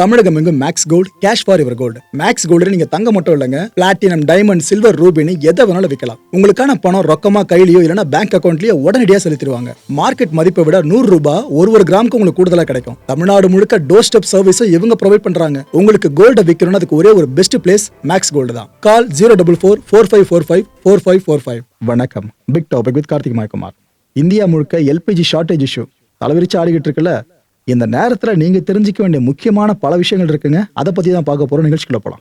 தமிழகம் எங்கும் Max Gold cash for your gold. Max Gold நீங்க தங்க மட்டும் இல்லைங்க, பிளாட்டினம், டைமண்ட், சில்வர், ரூபினி எதை வேணாலும் விற்கலாம். உங்களுக்கான பணம் ரொக்கமா கையிலயோ இல்லைன்னா பேங்க் அக்கௌண்ட்லயோ உடனடியாக செலுத்திடுவாங்க. மார்க்கெட் மதிப்பை விட 100 ரூபாய் ஒரு கிராமுக்கு உங்களுக்கு கூடுதலா கிடைக்கும். தமிழ்நாடு முழுக்க டோர் ஸ்டெப் சர்வீஸும் இவங்க ப்ரொவைட் பண்றாங்க. உங்களுக்கு கோல்ட விற்கணும்னு அதுக்கு ஒரே ஒரு பெஸ்ட் பிளேஸ் மேக்ஸ் கோல்டு தான். கால் 04445454545. வணக்கம். Big topic with Karthik Mayakumar. India முழுக்க எல்பிஜி ஷார்டேஜ் இஷ்யூ தலைவிரிச்சு ஆடிக்கிட்டு இருக்குல்ல. இந்த நேரத்துல நீங்க தெரிஞ்சுக்க வேண்டிய முக்கியமான பல விஷயங்கள் இருக்குங்க. அதை பத்தி தான் பார்க்க போறோம். நிகழ்ச்சிக்குள்ள போலாம்.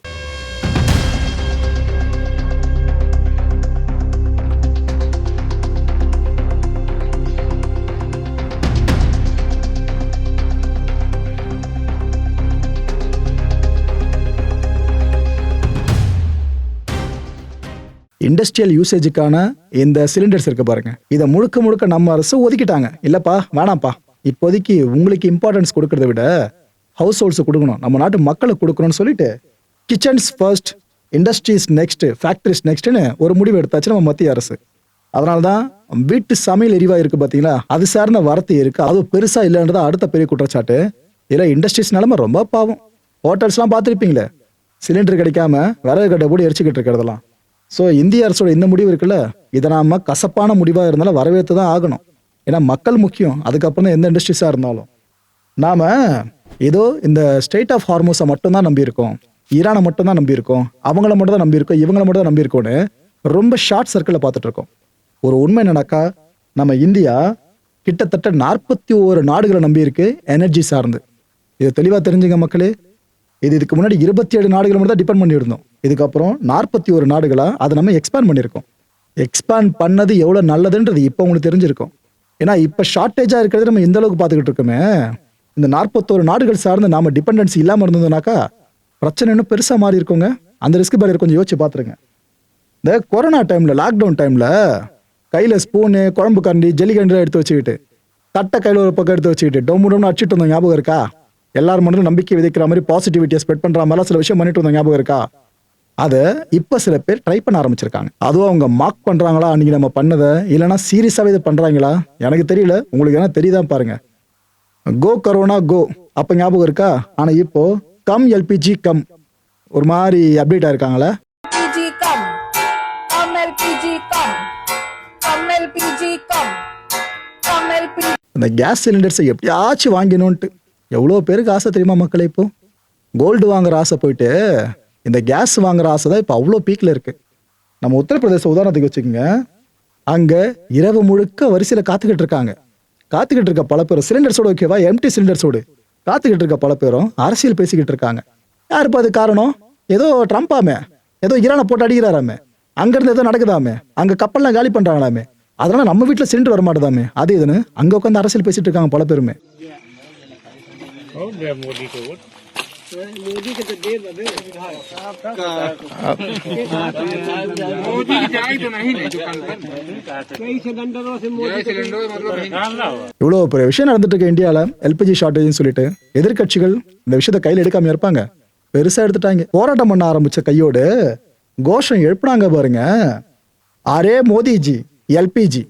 இண்டஸ்ட்ரியல் யூசேஜுக்கான இந்த சிலிண்டர்ஸ் இருக்கு பாருங்க, இதை முழுக்க முழுக்க நம்ம அரசு ஒதுக்கிட்டாங்க. இல்லப்பா வேணாம்ப்பா, இப்போதைக்கு உங்களுக்கு இம்பார்ட்டன்ஸ் கொடுக்கறத விட ஹவுஸ் ஹோல்ட்ஸ் கொடுக்கணும், நம்ம நாட்டு மக்களுக்கு கொடுக்கணும்னு சொல்லிட்டு kitchens first, industries next, factories நெக்ஸ்ட்னு ஒரு முடிவு எடுத்தாச்சு நம்ம மத்திய அரசு. அதனால தான் வீட்டு சமையல் எரிவாயு இருக்கு பார்த்தீங்களா, அது சார்ந்த வரத்து இருக்கு, அது பெருசா இல்லைன்றதா அடுத்த பெரிய குற்றச்சாட்டு. இதில் இண்டஸ்ட்ரீஸ் நிலைமை ரொம்ப பாவம். ஹோட்டல்ஸ்லாம் பார்த்துருப்பீங்களே, சிலிண்டர் கிடைக்காம விறகு கட்டை போட்டு எரிச்சுக்கிட்டு இருக்கிறதெல்லாம். ஸோ இந்திய அரசோட இந்த முடிவு இருக்குல்ல, இதை நாம கசப்பான முடிவாக இருந்தாலும் வரவேற்று தான் ஆகணும். ஏன்னா மக்கள் முக்கியம், அதுக்கப்புறம் தான் எந்த இண்டஸ்ட்ரீஸாக இருந்தாலும். நாம ஏதோ இந்த ஸ்டேட் ஆஃப் ஹார்மோஸை மட்டும்தான் நம்பியிருக்கோம், ஈரானை மட்டும் தான் நம்பியிருக்கோம், அவங்கள மட்டும் தான் நம்பியிருக்கோம், இவங்கள மட்டும் தான் நம்பியிருக்கோன்னு ரொம்ப ஷார்ட் சர்க்கிளில் பார்த்துட்டு இருக்கோம். ஒரு உண்மை என்னன்னாக்கா, நம்ம இந்தியா கிட்டத்தட்ட 41 நாடுகளை நம்பியிருக்கு எனர்ஜி சார்ந்து. இதை தெளிவாக தெரிஞ்சுங்க மக்களே. இதுக்கு முன்னாடி 27 நாடுகளை மட்டும் தான் டிபெண்ட் பண்ணியிருந்தோம். இதுக்கப்புறம் 41 நாடுகளா அதை நம்ம எக்ஸ்பேண்ட் பண்ணியிருக்கோம். எக்ஸ்பேண்ட் பண்ணது எவ்வளோ நல்லதுன்றது இப்போ உங்களுக்கு தெரிஞ்சிருக்கும். ஏன்னா இப்போ ஷார்ட்டேஜாக இருக்கிறது நம்ம இந்த அளவுக்கு பார்த்துக்கிட்டு இருக்கோமே. இந்த 41 நாடுகள் சார்ந்து நாம டிபெண்டன்சி இல்லாமல் இருந்ததுனாக்கா பிரச்சனை இன்னும் பெருசாக மாறி இருக்கோங்க. அந்த ரிஸ்க் பேரியர் கொஞ்சம் யோசிச்சு பார்த்துருங்க. இந்த கொரோனா டைமில், லாக்டவுன் டைமில் கையில் ஸ்பூனு, குழம்பு கரண்டி, ஜெல்லிகண்டிலாம் எடுத்து வச்சுக்கிட்டு, தட்டை கையில் ஒரு பக்கம் எடுத்து வச்சுக்கிட்டு டொம்மு டொம்னு அடிச்சுட்டு இருந்தோம், ஞாபகம் இருக்கா? எல்லாரும் மனதிலும் நம்பிக்கை விதைக்கிற மாதிரி, பாசிட்டிவிட்டியை ஸ்ப்ரெட் பண்ணுற மாதிரிலாம் சில விஷயம் பண்ணிட்டு இருந்தோம், ஞாபகம் இருக்கா? அதை இப்போ சில பேர் ட்ரை பண்ண ஆரம்பிச்சிருக்காங்க. அதுவும் அவங்க மார்க் பண்ணுறாங்களா அன்றைக்கி நம்ம பண்ணதை, இல்லைனா சீரியஸாகவே இதை பண்ணுறாங்களா எனக்கு தெரியல, உங்களுக்கு என்ன தெரியுதான் பாருங்க. கோ கரோனா கோ அப்போ ஞாபகம் இருக்கா? ஆனால் இப்போ கம் எல்பிஜி கம் ஒரு மாதிரி அப்டேட் ஆயிருக்காங்களே. இந்த கேஸ் சிலிண்டர்ஸை எப்படியாச்சும் வாங்கணும்ட்டு எவ்வளோ பேருக்கு ஆசை தெரியுமா மக்களே? இப்போ கோல்டு வாங்குற ஆசை போயிட்டு இந்த கேஸ் வாங்குற ஆசை தான் இப்போ அவ்வளோ பீக்கில் இருக்கு. நம்ம உத்தரப்பிரதேச உதாரணத்துக்கு வச்சுக்கோங்க. அங்கே இரவு முழுக்க வரிசையில் காத்துக்கிட்டு இருக்க பல பேரும் சிலிண்டர்ஸோட, ஓகேவா, எம்டி சிலிண்டர்ஸோடு காத்துக்கிட்டு இருக்க பல பேரும் அரசியல் பேசிக்கிட்டு இருக்காங்க. யாருப்பா அது காரணம்? ஏதோ ட்ரம்பாமே, ஏதோ ஈரானை போட்டு அடிக்கிறாராமே, அங்கேருந்து ஏதோ நடக்குதாமே, அங்கே கப்பல்லாம் காலி பண்ணுறாங்களாமே, அதனால நம்ம வீட்டில் சிலிண்டர் வர மாட்டேதாமே, அது இதுன்னு அங்கே உட்காந்து அரசியல் பேசிட்டு இருக்காங்க பல பேருமே. இவ்வளோ பெரிய விஷயம் நடந்துட்டு இருக்கு இந்தியாவில், எல்பிஜி ஷார்டேஜ்னு சொல்லிட்டு எதிர்கட்சிகள் இந்த விஷயத்தை கையில் எடுக்காம இருப்பாங்க, பெருசா எடுத்துட்டாங்க. போராட்டம் பண்ண ஆரம்பிச்ச கையோடு கோஷம் எழுப்பினாங்க பாருங்க, அரே மோடிஜி எல்பிஜி.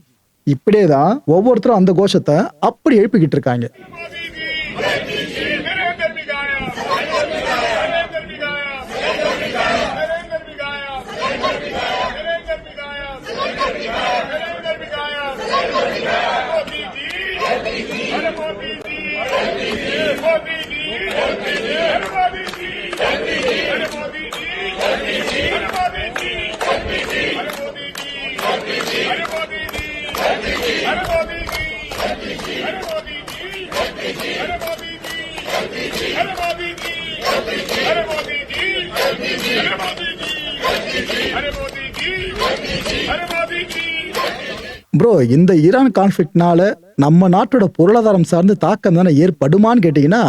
இப்படியே தான் ஒவ்வொருத்தரும் அந்த கோஷத்தை அப்படி எழுப்பிக்கிட்டு இருக்காங்க. ப்ரோ, இந்த ஈரான் கான்ஃபிளிக்ட்னால நம்ம நாட்டோட பொருளாதாரம் சார்ந்து தாக்கம் தானே ஏற்படுமான்னு கேட்டீங்கன்னா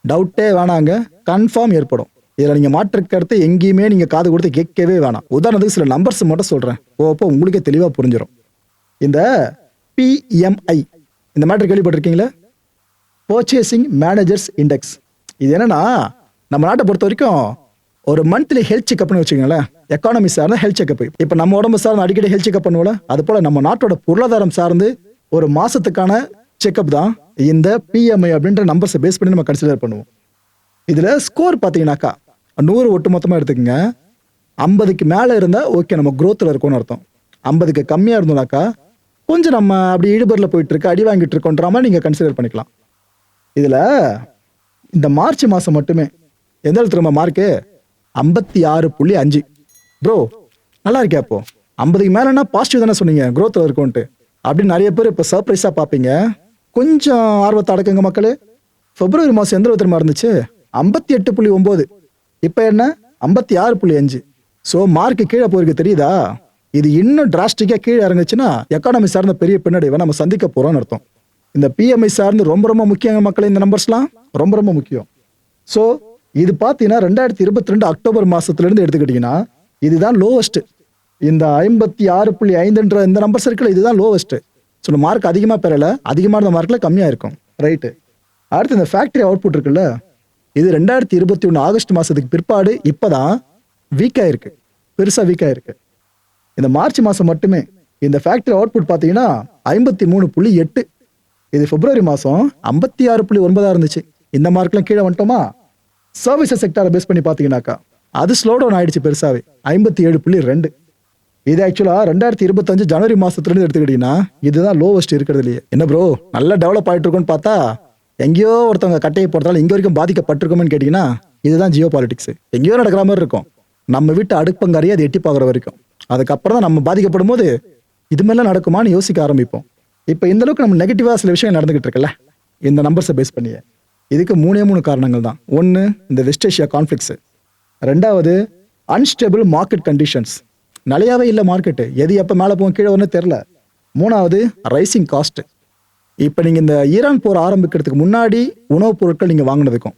டவுட்டே வேணாங்க, கன்ஃபார்ம் ஏற்படும். இதில் நீங்கள் மாற்று கருத்து எங்கேயுமே நீங்கள் காது கொடுத்து கேட்கவே வேணாம். உதாரணத்துக்கு சில நம்பர்ஸ் மட்டும் சொல்கிறேன், போப்போ உங்களுக்கே தெளிவாக புரிஞ்சிடும். இந்த PMI இந்த மேட்டர் கேள்விப்பட்டிருக்கீங்களா? Purchasing managers index. இது என்னன்னா, நம்ம நாட்டை பொறுத்த வரைக்கும் ஒரு மந்த்லி ஹெல்த் செக்அப்னு வச்சுக்கோங்களேன், எக்கானமி சார்ந்த ஹெல்த் செக்அப். இப்போ நம்ம உடம்பு சார்ந்து அடிக்கடி ஹெல்த் செக்அப் பண்ணுவோம்ல, அது போல நம்ம நாட்டோட பொருளாதாரம் சார்ந்து ஒரு மாசத்துக்கான செக்அப் தான் இந்த PMI அப்படின்ற நம்பர்ஸை பேஸ் பண்ணி நம்ம கன்சிடர் பண்ணுவோம். இதில் ஸ்கோர் பார்த்தீங்கன்னாக்கா 100 ஒட்டு மொத்தமாக எடுத்துக்கோங்க. 50க்கு மேலே இருந்தால் ஓகே நம்ம growthல இருக்கோம்னு அர்த்தம். 50க்கு கம்மியாக இருந்தோம்னாக்கா கொஞ்சம் நம்ம அப்படி இடுபறில் போயிட்டு இருக்கு, அடி வாங்கிட்டு இருக்கோன்ற மாதிரி நீங்கள் கன்சிடர் பண்ணிக்கலாம். இதில் இந்த மார்ச் மாதம் மட்டுமே எந்த இடத்துல மார்க்கு 56.5. ப்ரோ நல்லா இருக்கே. அப்போ 50க்கு மேலேன்னா பாசிட்டிவ் தானே சொன்னீங்க, growthல இருக்கோன்ட்டு. அப்படின்னு நிறைய பேர் இப்போ சர்ப்ரைஸாக பார்ப்பீங்க. கொஞ்சம் ஆர்வத்தை அடக்குங்க மக்களே. பிப்ரவரி மாதம் எந்த விதமாக இருந்துச்சு? 58.9. இப்போ என்ன 56.5. ஸோ மார்க்கு கீழே போயிருக்கு தெரியுதா? இது இன்னும் டிராஸ்டிக்காக கீழே இறங்குச்சுன்னா எக்கானமி சார்ந்த பெரிய பின்னடைவை நம்ம சந்திக்க போகிறோம்னு அர்த்தம். இந்த பிஎம்ஐ சார்ந்து ரொம்ப ரொம்ப முக்கியங்க மக்களே. இந்த நம்பர்ஸ்லாம் ரொம்ப ரொம்ப முக்கியம். ஸோ இது பார்த்தீங்கன்னா 2022 அக்டோபர் மாதத்துலேருந்து எடுத்துக்கிட்டிங்கன்னா இதுதான் லோவஸ்ட்டு. இந்த 56.5ன்ற இந்த நம்பர்ஸ் இருக்குல்ல, இதுதான் லோவஸ்ட்டு. ஸோ மார்க் அதிகமாக பெறலை, அதிகமாக இருந்த மார்க்கில் கம்மியாக இருக்கும். ரைட்டு. அடுத்து இந்த ஃபேக்ட்ரி அவுட்புட் இருக்குல்ல, இது 2021 ஆகஸ்ட் மாதத்துக்கு பிற்பாடு இப்போ தான் வீக்காக இருக்குது, பெருசாக வீக்காக இருக்குது. இந்த மார்ச் மாதம் மட்டுமே இந்த ஃபேக்ட்ரி அவுட்புட் பார்த்தீங்கன்னா 53.8. இது பிப்ரவரி மாதம் 56.9 இருந்துச்சு. இந்த மார்க்லாம் கீழே வந்துட்டோமா? சர்வீசஸ் செக்டாரை பேஸ் பண்ணி பார்த்தீங்கன்னாக்கா அது ஸ்லோ டவுன் ஆயிடுச்சு பெருசாகவே, 57.2. இது ஆக்சுவலாக 2025 ஜனவரி மாதத்துலேருந்து எடுத்துக்கிட்டிங்கன்னா இதுதான் லோவஸ்ட் இருக்கிறதுலையே. என்ன ப்ரோ நல்லா டெவலப் ஆகிட்டு இருக்கோன்னு பார்த்தா எங்கேயோ ஒருத்தவங்க கட்டையை போடுறதால இங்கே வரைக்கும் பாதிக்கப்பட்டிருக்கோம்னு கேட்டிங்கன்னா இதுதான் ஜியோ பாலிட்டிக்ஸ். எங்கேயோ நடக்கிற மாதிரி இருக்கும், நம்ம வீட்டு அடுப்பங்கரையே அது எட்டி பார்க்குற வரைக்கும். அதுக்கப்புறம் தான் நம்ம பாதிக்கப்படும் போது இது மாதிரிலாம் நடக்குமான்னு யோசிக்க ஆரம்பிப்போம். இப்போ இந்த அளவுக்கு நம்ம நெகட்டிவாக சில விஷயம் நடந்துகிட்டு இருக்குல்ல இந்த நம்பர்ஸை பேஸ் பண்ணியே. இதுக்கு 3 காரணங்கள் தான். ஒன்று இந்த வெஸ்ட் ஏஷியா கான்ஃப்ளிக்ஸு, ரெண்டாவது அன்ஸ்டேபிள் மார்க்கெட் கண்டிஷன்ஸ், நிலையாவே இல்லை மார்க்கெட்டு, எது எப்போ மேலே போகும் கீழே ஒன்றும் தெரில. மூணாவது ரைசிங் காஸ்ட்டு. இப்போ நீங்கள் இந்த ஈரான் போர் ஆரம்பிக்கிறதுக்கு முன்னாடி உணவுப் பொருட்கள் நீங்கள் வாங்கினதுக்கும்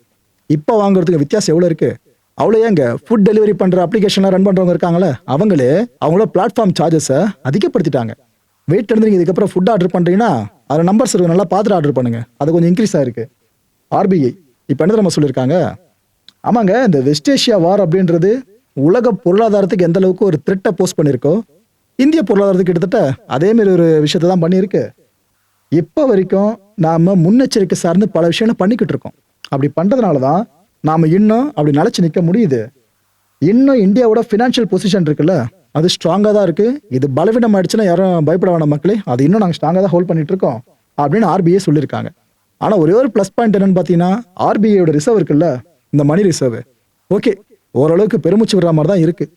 இப்போ வாங்குறதுக்கு வித்தியாசம் எவ்வளோ இருக்குது? அவ்வளோ ஏங்க ஃபுட் டெலிவரி பண்ணுற அப்ளிகேஷன்லாம் ரன் பண்ணுறவங்க இருக்காங்களே அவங்களோட பிளாட்ஃபார்ம் சார்ஜஸை அதிகப்படுத்திட்டாங்க. வெயிட் எடுத்து நீங்கள் இதுக்கப்புறம் ஃபுட் ஆர்டர் பண்ணுறீங்கன்னா அதில் நம்பர்ஸ் இருக்கும், நல்லா பார்த்துட்டு ஆர்டர் பண்ணுங்கள். அது கொஞ்சம் இன்க்ரீஸ் ஆகிருக்கு. ஆர்பிஐ இப்போ என்ன நம்ம சொல்லியிருக்காங்க? ஆமாங்க, இந்த வெஸ்ட் ஏஷியா வார் அப்படின்றது உலக பொருளாதாரத்துக்கு எந்த அளவுக்கு ஒரு த்ரெட்டை போஸ்ட் பண்ணியிருக்கோ இந்திய பொருளாதாரத்துக்கு கிட்டத்தட்ட அதேமாரி ஒரு விஷயத்தை தான் பண்ணியிருக்கு. இப்போ வரைக்கும் நாம் முன்னெச்சரிக்கை சார்ந்து பல விஷயங்களை பண்ணிக்கிட்டு இருக்கோம். அப்படி பண்ணுறதுனால தான் நாம் இன்னும் அப்படி நிலச்சி நிற்க முடியுது. இன்னும் இந்தியாவோட ஃபினான்ஷியல் பொசிஷன் இருக்குல்ல அது ஸ்ட்ராங்காக தான் இருக்குது. இது பலவீனம் ஆயிடுச்சுன்னா யாரும் பயப்பட வேணாம் மக்களே, அது இன்னும் நாங்கள் ஸ்ட்ராங்காக தான் ஹோல்ட் பண்ணிட்டு இருக்கோம் அப்படின்னு ஆர்பிஐ சொல்லியிருக்காங்க. ஆனால் ஒரே ஒரு ப்ளஸ் பாயிண்ட் என்னன்னு பார்த்தீங்கன்னா ஆர்பிஐயோட ரிசர்வ் இருக்குல்ல, இந்த மணி ரிசர்வ் ஓகே ஓரளவுக்கு பெருமூச்சு விடுற மாதிரி தான் இருக்குது.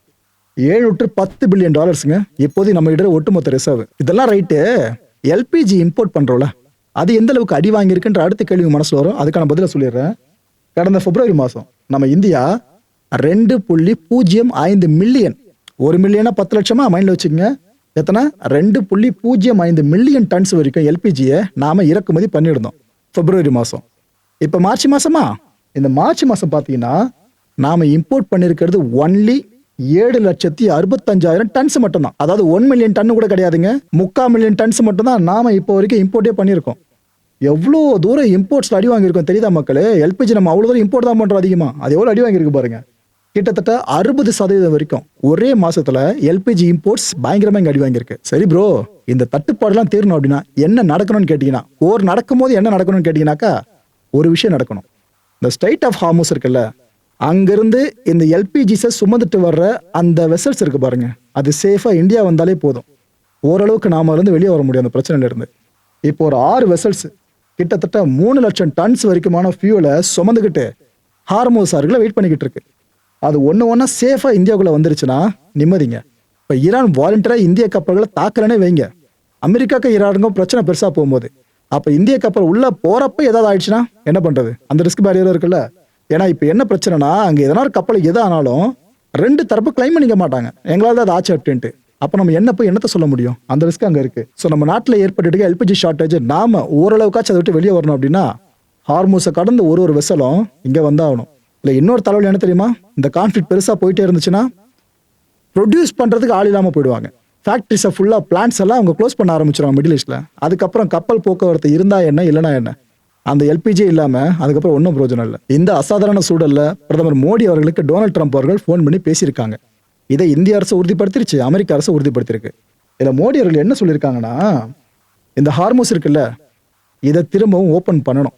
$710 பில்லியன் இப்போது நம்ம கிட்ட ஒட்டுமொத்த ரிசர்வ். இதெல்லாம் ரைட்டு. எல்பிஜி இம்போர்ட் பண்ணுறோம்ல அது எந்த அளவுக்கு அடி வாங்கியிருக்குன்ற அடுத்த கேள்வி மனசில் வரும். அதுக்கான பதிலை சொல்லிடுறேன். கடந்த பிப்ரவரி மாதம் நம்ம இந்தியா 2.05 மில்லியன், 1 மில்லியனா 10 லட்சமா மைண்டில் வச்சுக்கோங்க, எத்தனை 2.05 மில்லியன் டன்ஸ் வரைக்கும் எல்பிஜியை நாம் இறக்குமதி பண்ணியிருந்தோம் பிப்ரவரி மாதம். இப்போ மார்ச் மாதமா? இந்த மார்ச் மாதம் பார்த்தீங்கன்னா நாம் இம்போர்ட் பண்ணியிருக்கிறது ஒன்லி 7,65,000 டன்ஸ் மட்டும்தான். அதாவது 1 மில்லியன் டன்னு கூட கிடையாதுங்க, 3/4 மில்லியன் டன்ஸ் மட்டும்தான் நாம் இப்போ வரைக்கும் இம்போர்ட்டே பண்ணியிருக்கோம். எவ்வளோ தூரம் இம்போர்ட்ஸில் அடி வாங்கியிருக்கோம் தெரியுதா மக்களே? எல்பிஜி நம்ம அவ்வளோ தூரம் இம்போர்ட் தான் பண்ணுறோம் அதிகமாக. அது எவ்வளோ அடி வாங்கியிருக்கு பாருங்க, கிட்டத்தட்ட 60% வரைக்கும் ஒரே மாசத்துல எல்பிஜி இம்போர்ட்ஸ் பயங்கரமா இங்க அடி வாங்கியிருக்கு. சரி ப்ரோ, இந்த தட்டுப்பாடுலாம் தீரணும் அப்படின்னா என்ன நடக்கணும்னு கேட்டீங்கன்னா, போர் நடக்கும் போது என்ன நடக்கணும்னு கேட்டீங்கன்னாக்கா ஒரு விஷயம் நடக்கணும். இந்த ஸ்ட்ரைட் ஆஃப் ஹார்முஸ் இருக்குல்ல, அங்கிருந்து இந்த எல்பிஜிஸை சுமந்துட்டு வர்ற அந்த வெசல்ஸ் இருக்கு பாருங்க, அது சேஃபா இந்தியா வந்தாலே போதும், ஓரளவுக்கு நாம இருந்து வெளியே வர முடியும் அந்த பிரச்சனையில இருந்து. இப்போ ஒரு 6 வெசல்ஸ் கிட்டத்தட்ட 3 லட்சம் டன்ஸ் வரைக்குமான ஃபியூலை சுமந்துக்கிட்டு ஹார்முஸ் ஆறுகளை வெயிட் பண்ணிக்கிட்டு இருக்கு. அது ஒன்று சேஃபாக இந்தியாவுக்குள்ளே வந்துருச்சுன்னா நிம்மதிங்க. இப்போ ஈரான் வாலண்டியராக இந்திய கப்பல்களை தாக்கலனே வைங்க, அமெரிக்காவுக்கு ஈரானுக்கும் பிரச்சனை பெருசாக போகும்போது அப்போ இந்திய கப்பல் உள்ளே போகிறப்ப ஏதாவது ஆயிடுச்சுன்னா என்ன பண்ணுறது? அந்த ரிஸ்க் பேரியரும் இருக்குல்ல. ஏன்னா இப்போ என்ன பிரச்சனைனா, அங்கே எதனா ஒரு கப்பல் எது ஆனாலும் 2 தரப்பு கிளைம் பண்ணிக்க மாட்டாங்க, எங்களால் அது ஆச்சு அப்படின்ட்டு. அப்போ நம்ம என்ன போய் என்னத்தை சொல்ல முடியும்? அந்த ரிஸ்க் அங்கே இருக்குது. ஸோ நம்ம நாட்டில் ஏற்பட்டு எல்பிஜி ஷார்ட்டேஜ் நாம் ஓரளவுக்காச்சும் அதை விட்டு வெளியே வரணும் அப்படின்னா ஹார்முஸை கடந்து ஒரு வெசலும் இங்கே வந்தாகணும். இல்லை இன்னொரு தலைவலி என்ன தெரியுமா? இந்த கான்ஃப்ளிக்ட் பெருசாக போயிட்டே இருந்துச்சுன்னா ப்ரொடியூஸ் பண்ணுறதுக்கு ஆள் இல்லாமல் போயிடுவாங்க. ஃபேக்ட்ரிஸை ஃபுல்லாக பிளான்ட்ஸ் எல்லாம் அவங்க க்ளோஸ் பண்ண ஆரம்பிச்சிருவாங்க மிடில் ஈஸ்ட்டில். அதுக்கப்புறம் கப்பல் போக்குவரத்து இருந்தால் என்ன இல்லைனா என்ன, அந்த எல்பிஜி இல்லாமல் அதுக்கப்புறம் ஒன்றும் பிரயோஜனம் இல்லை. இந்த அசாதாரண சூழலில் பிரதமர் மோடி அவர்களுக்கு டொனால்ட் ட்ரம்ப் அவர்கள் ஃபோன் பண்ணி பேசியிருக்காங்க. இதை இந்திய அரசு உறுதிப்படுத்திருச்சு, அமெரிக்க அரசு உறுதிப்படுத்திருக்கு. இதில் மோடி அவர்கள் என்ன சொல்லியிருக்காங்கன்னா, இந்த ஹார்முஸ் இருக்குல்ல, இதை திரும்பவும் ஓப்பன் பண்ணணும்.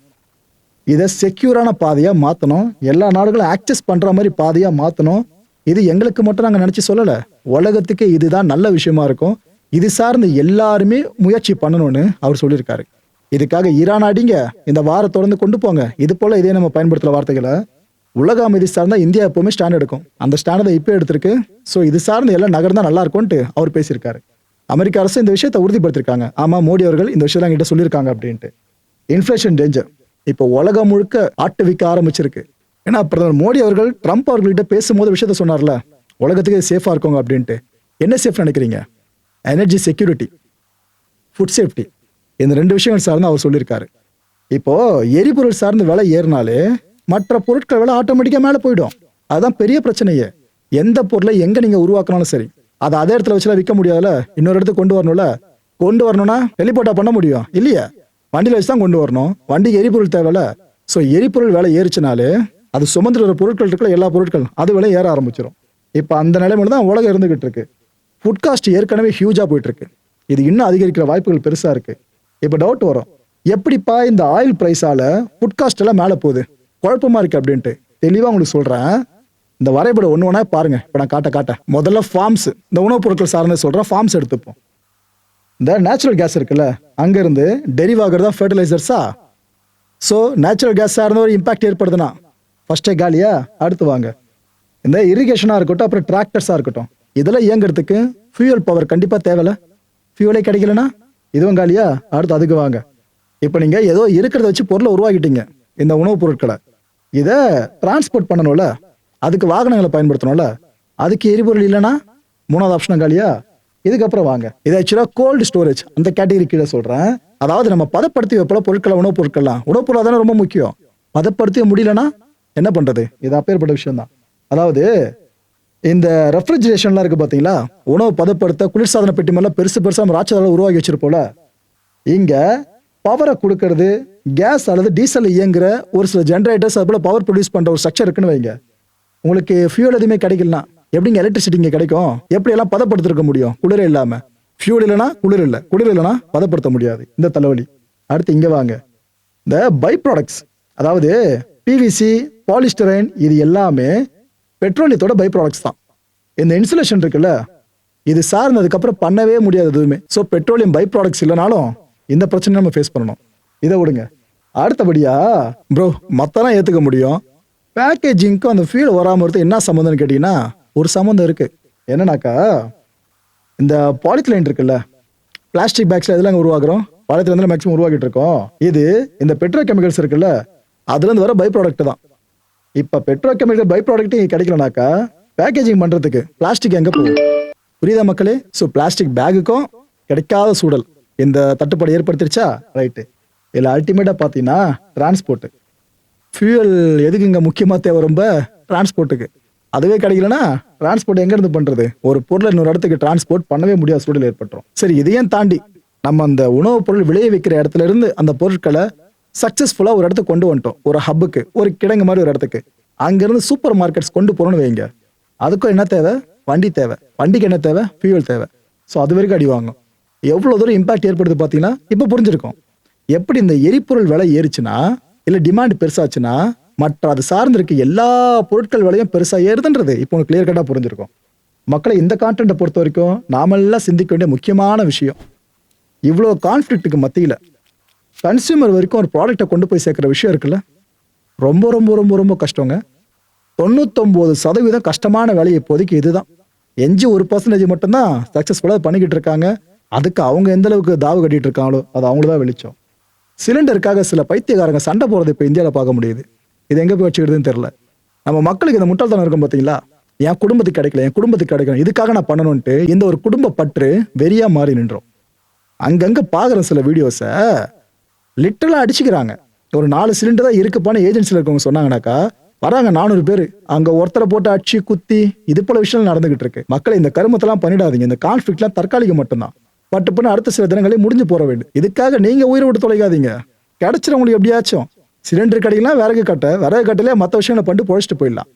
இதை செக்யூரான பாதையா மாத்தணும், எல்லா நாடுகளும் ஆக்சஸ் பண்ற மாதிரி பாதையா மாத்தணும். இது எங்களுக்கு மட்டும் நாங்க நினைச்சு சொல்லல, உலகத்துக்கு இதுதான் நல்ல விஷயமா இருக்கும். இது சார்ந்து எல்லாருமே முயற்சி பண்ணணும்னு அவர் சொல்லியிருக்காரு. இதுக்காக ஈரான் அடிங்க, இந்த வாரம் தொடர்ந்து கொண்டு போங்க, இது போல இதே நம்ம பயன்படுத்துற வார்த்தைகளை உலக அமைதி சார்ந்தா இந்தியா எப்பவுமே ஸ்டாண்ட் எடுக்கும். அந்த ஸ்டாண்டை இப்போ எடுத்திருக்கு. ஸோ இது சார்ந்து எல்லாம் நகர்ந்தா நல்லா இருக்கும்ட்டு அவர் பேசியிருக்காரு. அமெரிக்க அரசு இந்த விஷயத்தை உறுதிப்படுத்திருக்காங்க. ஆமா, மோடி அவர்கள் இந்த விஷயத்தை என்கிட்ட சொல்லியிருக்காங்க அப்படின்ட்டு. இன்ஃபிளேஷன் டேஞ்சர் இப்போ உலகம் முழுக்க ஆட்டுவிக்க ஆரம்பிச்சிருக்கு. ஏன்னா பிரதமர் மோடி அவர்கள் ட்ரம்ப் அவர்கள்ட்ட பேசும்போது விஷயத்த சொன்னார்ல, உலகத்துக்கு சேஃபா இருக்குங்க அப்படின்ட்டு. என்ன சேஃப் நினைக்கிறீங்க? எனர்ஜி செக்யூரிட்டி, ஃபுட் சேஃப்டி, இந்த 2 விஷயங்கள் சார்ந்து அவர் சொல்லியிருக்காரு. இப்போ எரிபொருள் சார்ந்து விலை ஏறினாலே மற்ற பொருட்கள் விலை ஆட்டோமேட்டிக்கா மேலே போயிடும். அதுதான் பெரிய பிரச்சனையே. எந்த பொருளை எங்க நீங்க உருவாக்கினாலும் சரி, அதை அதே இடத்துல வச்சுலாம் விற்க முடியாதுல, இன்னொரு இடத்துக்கு கொண்டு வரணும்ல. கொண்டு வரணும்னா டெலிபோர்ட்டா பண்ண முடியும் இல்லையா? வண்டியில வச்சு தான் கொண்டு வரணும். வண்டிக்கு எரிபொருள் தேவையில்ல. ஸோ எரிபொருள் விலை ஏறிச்சுனாலே அது சுமந்துற பொருட்கள் இருக்கிற எல்லா பொருட்கள் அது விலை ஏற ஆரம்பிச்சிடும். இப்போ அந்த நிலைமையில தான் உலகம் இருந்துகிட்டு இருக்கு. ஃபுட் காஸ்ட் ஏற்கனவே ஹியூஜா போயிட்டு இருக்கு. இது இன்னும் அதிகரிக்கிற வாய்ப்புகள் பெருசா இருக்கு. இப்போ டவுட் வரும், எப்படிப்பா இந்த ஆயில் பிரைஸால ஃபுட் காஸ்ட் எல்லாம் மேலே போகுது, குழப்பமா இருக்கு அப்படின்ட்டு. தெளிவா உங்களுக்கு சொல்றேன். இந்த வரைபடம் ஒன்று ஒன்றா பாருங்க. இப்போ நான் காட்ட முதல்ல ஃபார்ம்ஸ், இந்த உணவுப் பொருட்கள் சார்ந்து சொல்றேன். ஃபார்ம்ஸ் எடுத்துப்போம். இந்த நேச்சுரல் கேஸ் இருக்குல்ல, அங்கிருந்து டெரிவ் ஆகிறது தான் ஃபர்டிலைசர்ஸா. ஸோ நேச்சுரல் கேஸ் சார்ந்த ஒரு இம்பாக்ட் ஏற்படுதுன்னா ஃபர்ஸ்டே காலியா. அடுத்து வாங்க, இந்த இரிகேஷனாக இருக்கட்டும், அப்புறம் டிராக்டர்ஸாக இருக்கட்டும், இதெல்லாம் இயங்குறதுக்கு ஃபியூயல் பவர் கண்டிப்பாக தேவையில்ல. ஃபியூவலே கிடைக்கலனா இதுவும் காலியா. அடுத்து அதுக்கு வாங்க. இப்போ நீங்கள் ஏதோ இருக்கிறத வச்சு பொருளை உருவாக்கிட்டீங்க, இந்த உணவுப் பொருட்களை. இதை டிரான்ஸ்போர்ட் பண்ணணும்ல, அதுக்கு வாகனங்களை பயன்படுத்தணும்ல, அதுக்கு எரிபொருள் இல்லைன்னா 3வது ஆப்ஷன் காலியா. இதுக்கப்புறம் வாங்க, இது ஆக்சுவலாக கோல்டு ஸ்டோரேஜ், அந்த கேட்டகரி கீழே சொல்கிறேன். அதாவது நம்ம பதப்படுத்தி வைப்போம் பொருட்களை, உணவுப் பொருட்கள்லாம். உணவுப் பொருள் தானே ரொம்ப முக்கியம். பதப்படுத்தி முடியலன்னா என்ன பண்றது? இது அப்பேற்பட்ட விஷயம் தான். அதாவது இந்த ரெஃப்ரிஜரேஷன்லாம் இருக்கு பார்த்தீங்களா, உணவு பதப்படுத்த குளிர்சாதன பெட்டி மேலாம் பெருசு நம்ம ராட்சதால உருவாக்கி வச்சிருப்போல. இங்க பவரை கொடுக்கறது கேஸ் அல்லது டீசல் இயங்குற ஒரு சில ஜென்ரேட்டர்ஸ், அது போல பவர் ப்ரொடியூஸ் பண்ற ஒரு ஸ்ட்ரக்சர் இருக்குன்னு வைங்க. உங்களுக்கு ஃபியூல் எதுவுமே கிடைக்கலனா எப்படிங்க எலக்ட்ரிசிட்டி இங்கே கிடைக்கும்? எப்படி எல்லாம் பதப்படுத்திருக்க முடியும் குளிர் இல்லாம? ஃபியூல் இல்லைனா குளிர் இல்லை, குளிர் இல்லைனா பதப்படுத்த முடியாது. இந்த தலைவலி. அடுத்து இங்க வாங்க, இந்த பை ப்ராடக்ட்ஸ், அதாவது பிவிசி, பாலிஸ்டரைன், இது எல்லாமே பெட்ரோலியத்தோட பை ப்ராடக்ட்ஸ் தான். இந்த இன்சுலேஷன் இருக்குல்ல, இது சார்ந்ததுக்கு அப்புறம் பண்ணவே முடியாது எதுவுமே. ஸோ பெட்ரோலியம் பை ப்ராடக்ட்ஸ் இல்லைனாலும் இந்த பிரச்சனை நம்ம ஃபேஸ் பண்ணணும். இதை விடுங்க. அடுத்தபடியா ப்ரோ, மத்தெல்லாம் ஏற்றுக்க முடியும், பேக்கேஜிங்க்கும் அந்த ஃபீல் வராமல் இருக்கு. என்ன சம்மந்தம்னு கேட்டீங்கன்னா ஒரு சம்மந்தம் இருக்கு. என்னன்னாக்கா, இந்த பாலித்லைன் இருக்குல்ல, பிளாஸ்டிக் பேக்ஸ்ல எதுலாம் உருவாக்குறோம், பாலித்லைன் மேக்ஸிமம் உருவாக்கிட்டு இருக்கோம். இது இந்த பெட்ரோ கெமிக்கல்ஸ் இருக்குல்ல, அதுல இருந்து வர பை ப்ராடக்ட் தான். இப்ப பெட்ரோ கெமிக்கல் பை ப்ராடக்ட் கிடைக்கலனாக்கா பேக்கேஜிங் பண்றதுக்கு பிளாஸ்டிக் எங்க போகும்? புரியுதா மக்களே? ஸோ பிளாஸ்டிக் பேக்குக்கும் கிடைக்காத சூழல் இந்த தட்டுப்பாடு ஏற்படுத்திருச்சா? ரைட்டு. இதில் அல்டிமேட்டா பார்த்தீங்கன்னா டிரான்ஸ்போர்ட், ஃபியூயல் எதுக்கு இங்கே முக்கியமாக தேவை? ரொம்ப டிரான்ஸ்போர்ட்டுக்கு. அதுவே கிடைக்கலன்னா டிரான்ஸ்போர்ட் எங்கேருந்து பண்ணுறது? ஒரு பொருளை இன்னொரு இடத்துக்கு டிரான்ஸ்போர்ட் பண்ணவே முடியாத சூழல் ஏற்பட்டுரும். சரி, இதையும் தாண்டி நம்ம அந்த உணவுப் பொருள் விளைய வைக்கிற இடத்துல இருந்து அந்த பொருட்களை சக்ஸஸ்ஃபுல்லாக ஒரு இடத்துக்கு கொண்டு வந்துட்டோம், ஒரு ஹப்புக்கு, ஒரு கிடங்கு மாதிரி ஒரு இடத்துக்கு. அங்கேருந்து சூப்பர் மார்க்கெட்ஸ் கொண்டு போகிறோன்னு வைங்க. அதுக்கும் என்ன தேவை? வண்டி தேவை. வண்டிக்கு என்ன தேவை? ஃபியூயல் தேவை. ஸோ அது வரைக்கும் அடி வாங்கும். எவ்வளோ தூரம் இம்பாக்ட் ஏற்படுது பார்த்தீங்கன்னா இப்போ புரிஞ்சிருக்கும். எப்படி இந்த எரிபொருள் விலை ஏறிச்சுன்னா, இல்லை டிமாண்ட் பெருசாச்சுன்னா, மற்ற அது சார்ந்திருக்கு எல்லா பொருட்கள் விலையும் பெருசாக ஏறுதுன்றது இப்போ உங்களுக்கு கிளியர் கட்டாக புரிஞ்சிருக்கும். மக்களை இந்த கான்டென்ட்டை பொறுத்த வரைக்கும் நாமெல்லாம் சிந்திக்க வேண்டிய முக்கியமான விஷயம், இவ்வளோ கான்ஃப்ளிக்ட்டுக்கு மத்தியில் கன்சியூமர் வரைக்கும் ஒரு ப்ராடக்டை கொண்டு போய் சேர்க்குற விஷயம் இருக்குல்ல, ரொம்ப ரொம்ப ரொம்ப ரொம்ப கஷ்டங்க. 99% கஷ்டமான வேலை இப்போதைக்கு இதுதான். எஞ்சி 1% மட்டும்தான் சக்ஸஸ்ஃபுல்லாக பண்ணிக்கிட்டு இருக்காங்க. அதுக்கு அவங்க எந்த அளவுக்கு தாவு கட்டிட்டு இருக்காங்களோ அது அவங்களதான் வெளிச்சம். சிலிண்டருக்காக சில பைத்தியக்காரங்க சண்டை போறது இப்போ இந்தியாவில் பார்க்க முடியுது. இது எங்கே போய் வச்சுக்கிடுதுன்னு தெரியல. நம்ம மக்களுக்கு இந்த முட்டாள்தனம் இருக்கும் பார்த்தீங்களா, என் குடும்பத்துக்கு கிடைக்கல, என் குடும்பத்துக்கு கிடைக்கணும், இதுக்காக நான் பண்ணணும்ட்டு இந்த ஒரு குடும்ப பற்று வெறியா மாறி நின்றோம். அங்கங்க பார்க்குற சில வீடியோஸை லிட்டரலாக அடிச்சுக்கிறாங்க. ஒரு 4 சிலிண்டர் தான் இருக்குப்பான்னு ஏஜென்சியில் இருக்கவங்க சொன்னாங்கன்னாக்கா வராங்க 400 பேர், அங்க ஒருத்தரை போட்டு அடிச்சு குத்தி, இது போல விஷயம் நடந்துகிட்டு இருக்கு. மக்களை இந்த கருமத்தெல்லாம் பண்ணிடாதீங்க. இந்த கான்ஃபிளிக்ட்லாம் தற்காலிகம் மட்டும்தான். பட்டு பண்ண அடுத்த சில தினங்களே முடிஞ்சு போற வேண்டும். இதுக்காக நீங்க உயிரை விட்டு தொலைக்காதீங்க. கிடைச்சிட உங்களுக்கு எப்படியாச்சும் சிலிண்டர் கிடைக்கலாம், விறகு கட்டிலே மற்ற விஷயங்களை பண்ணிட்டு பொழைச்சிட்டு போயிடலாம்.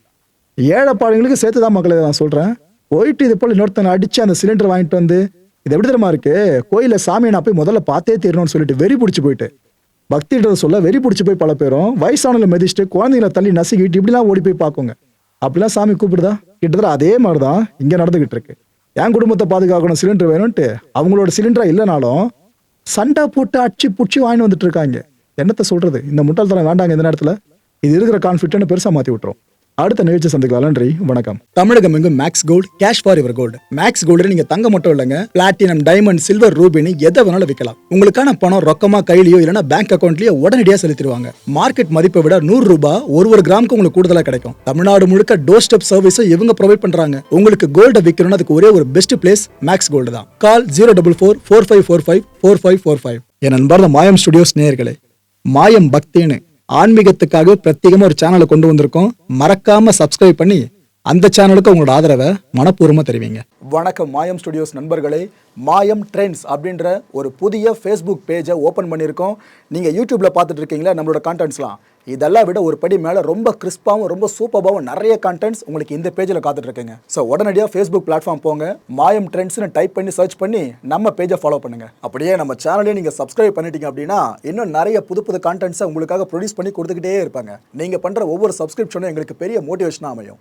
ஏழைப்பாடுங்களுக்கு சேர்த்து தான் மக்களை நான் சொல்றேன். போயிட்டு இது போல இன்னொருத்தனை அடிச்சு அந்த சிலிண்டர் வாங்கிட்டு வந்து, இது எப்படி தெரியுமா இருக்கு, கோயில சாமியை நான் போய் முதல்ல பார்த்தே தீரணும்னு சொல்லிட்டு வெறி பிடிச்சி போயிட்டு பக்தின்றத சொல்ல வெறி பிடிச்சி போய் பல பேரும் வயசானல மிதிச்சுட்டு குழந்தைங்களை தள்ளி நசுக்கிட்டு இப்படிலாம் ஓடி போய் பார்க்குங்க. அப்படிலாம் சாமி கூப்பிடுதா? கிட்டத்தட்ட அதே மாதிரி தான் இங்கே நடந்துகிட்டு இருக்கு. என் குடும்பத்தை பாதுகாக்கணும், சிலிண்டர் வேணும்ட்டு அவங்களோட சிலிண்டரா இல்லைனாலும் சண்டை போட்டு அடிச்சு புடிச்சு வாங்கி வந்துட்டு இருக்காங்க. என்னத்த சொல்றது, இந்த முட்டாள்தனம் வேண்டாங்க. இந்த நேரத்தில் இது இருக்கிற கான்ஃபிடென்ட் பெருசாக மாற்றி விட்டுரும். அடுத்த நிகழ்ச்சி சந்திக்கலாம். நன்றி, வணக்கம். தமிழகம் எங்கும் Max Gold, cash for your gold. Max Gold நீங்க தங்க மட்டும் இல்லைங்க, பிளாட்டினம், டைமண்ட், சில்வர், ரூபினி எதை வேணாலும் விற்கலாம். உங்களுக்கான பணம் ரொக்கமா கையிலயோ இல்லைன்னா பேங்க் அக்கௌண்ட்லயோ உடனடியாக செலுத்திடுவாங்க. மார்க்கெட் மதிப்பை விட 100 ரூபாய் ஒரு கிராமுக்கு உங்களுக்கு கூடுதலா கிடைக்கும். தமிழ்நாடு முழுக்க டோர் ஸ்டெப் சர்வீஸை இவங்க ப்ரொவைட் பண்றாங்க. உங்களுக்கு கோல்டை விற்கணும்னு அதுக்கு ஒரே ஒரு பெஸ்ட் பிளேஸ் மேக்ஸ் கோல்டு தான். கால் 04445454545. என் நண்பர் மாயம் ஸ்டுடியோஸ் நேயர்களே, மாயம் பக்தின்னு ஆன்மீகத்துக்காக பிரத்யேகமா ஒரு சேனலை கொண்டு வந்திருக்கோம். மறக்காம சப்ஸ்கிரைப் பண்ணி அந்த சேனலுக்கு உங்களோட ஆதரவை மனப்பூர்வமா தெரிவிங்க. வணக்கம் மாயம் ஸ்டுடியோஸ் நண்பர்களே. மாயம் ட்ரெண்ட்ஸ் அப்படின்ற ஒரு புதிய ஃபேஸ்புக் பேஜை ஓப்பன் பண்ணியிருக்கோம். நீங்கள் யூடியூப்பில் பார்த்துட்டு இருக்கீங்களா நம்மளோட கான்டென்ட்ஸ்லாம், இதெல்லாம் விட ஒரு படி மேலே ரொம்ப கிறிஸ்பாகவும் ரொம்ப சூப்பராகவும் நிறைய கான்டென்ட்ஸ் உங்களுக்கு இந்த பேஜில் காத்துட்ருக்குங்க. ஸோ உடனடியாக ஃபேஸ்புக் பிளாட்ஃபார்ம் போங்க, மாயம் ட்ரெண்ட்ஸ்னு டைப் பண்ணி சர்ச் பண்ணி நம்ம பேஜை ஃபாலோ பண்ணுங்கள். அப்படியே நம்ம சேனலையும் நீங்கள் சப்ஸ்கிரைப் பண்ணிட்டீங்க அப்படின்னா இன்னும் நிறைய புது கான்டென்ட்ஸை உங்களுக்காக ப்ரொடியூஸ் பண்ணி கொடுத்துக்கிட்டே இருப்பாங்க. நீங்கள் பண்ணுற ஒவ்வொரு சப்ஸ்கிரிப்ஷனும் எங்களுக்கு பெரிய மோட்டிவேஷனாக அமையும்.